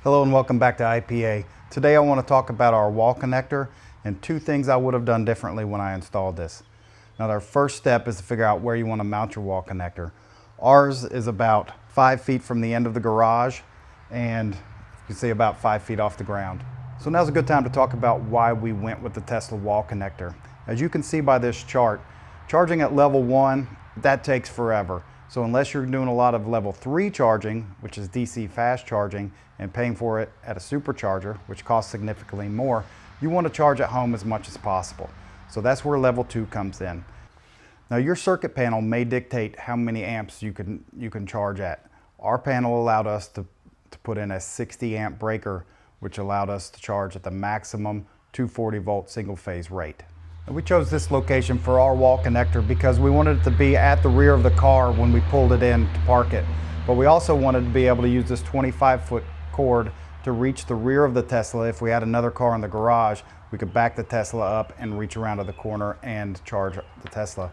Hello and welcome back to IPA. Today I want to talk about our wall connector and two things I would have done differently when I installed this. Now our first step is to figure out where you want to mount your wall connector. Ours is about 5 feet from the end of the garage and you can see about 5 feet off the ground. So now's a good time to talk about why we went with the Tesla wall connector. As you can see by this chart, charging at level 1, that takes forever. So unless you're doing a lot of level 3 charging, which is DC fast charging, and paying for it at a supercharger, which costs significantly more, you want to charge at home as much as possible. So that's where level 2 comes in. Now your circuit panel may dictate how many amps you can charge at. Our panel allowed us to put in a 60 amp breaker, which allowed us to charge at the maximum 240 volt single phase rate. We chose this location for our wall connector because we wanted it to be at the rear of the car when we pulled it in to park it. But we also wanted to be able to use this 25-foot cord to reach the rear of the Tesla. If we had another car in the garage, we could back the Tesla up and reach around to the corner and charge the Tesla.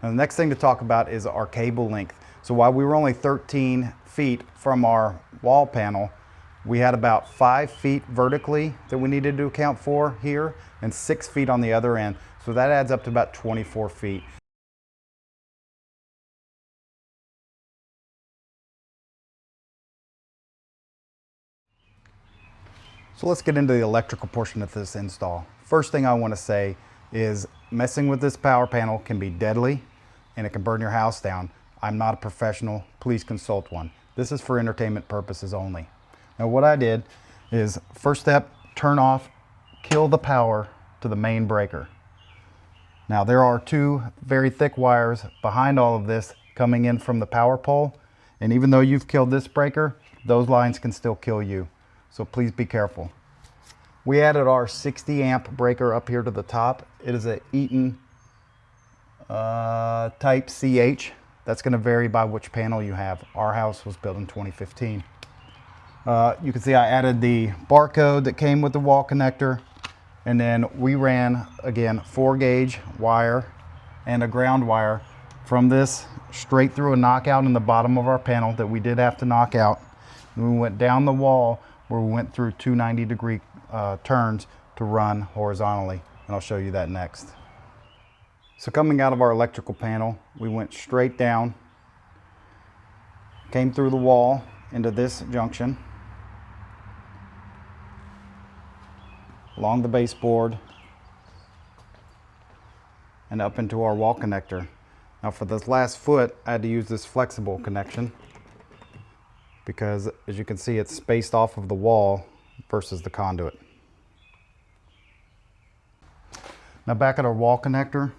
Now the next thing to talk about is our cable length. So while we were only 13 feet from our wall panel, we had about 5 feet vertically that we needed to account for here and 6 feet on the other end. So that adds up to about 24 feet. So let's get into the electrical portion of this install. First thing I want to say is messing with this power panel can be deadly and it can burn your house down. I'm not a professional, please consult one. This is for entertainment purposes only. Now what I did is, first step, turn off, kill the power to the main breaker. Now there are two very thick wires behind all of this coming in from the power pole, and even though you've killed this breaker, those lines can still kill you. So please be careful. We added our 60 amp breaker up here to the top. It is an Attn type CH. That's going to vary by which panel you have. Our house was built in 2015. You can see I added the barcode that came with the wall connector, and then we ran, again, 4-gauge wire and a ground wire from this straight through a knockout in the bottom of our panel that we did have to knock out. And we went down the wall where we went through two 90-degree turns to run horizontally, and I'll show you that next. So coming out of our electrical panel, we went straight down, came through the wall into this junction, along the baseboard, and up into our wall connector. Now for this last foot, I had to use this flexible connection because, as you can see, it's spaced off of the wall versus the conduit. Now back at our wall connector,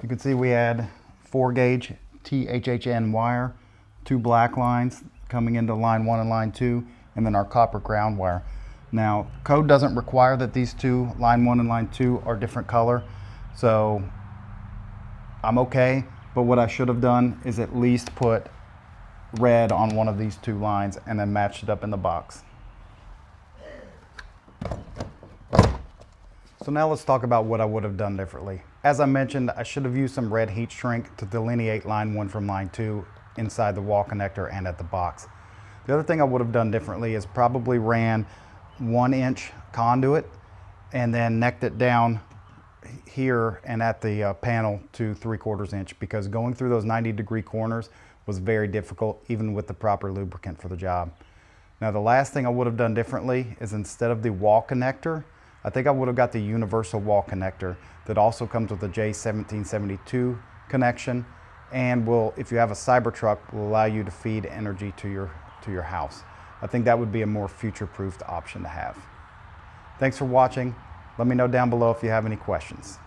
you can see we had 4-gauge THHN wire, 2 black lines coming into line 1 and line 2, and then our copper ground wire. Now, code doesn't require that these two, line 1 and line 2, are different color, so I'm okay, but what I should have done is at least put red on one of these two lines and then matched it up in the box. So now let's talk about what I would have done differently. As I mentioned, I should have used some red heat shrink to delineate line 1 from line 2 inside the wall connector and at the box. The other thing I would have done differently is probably ran 1-inch conduit and then necked it down here and at the panel to 3/4 inch, because going through those 90-degree corners was very difficult, even with the proper lubricant for the job. Now the last thing I would have done differently is, instead of the wall connector, I think I would have got the universal wall connector that also comes with a J1772 connection, and will, if you have a Cybertruck, will allow you to feed energy to your house. I think that would be a more future-proofed option to have. Thanks for watching. Let me know down below if you have any questions.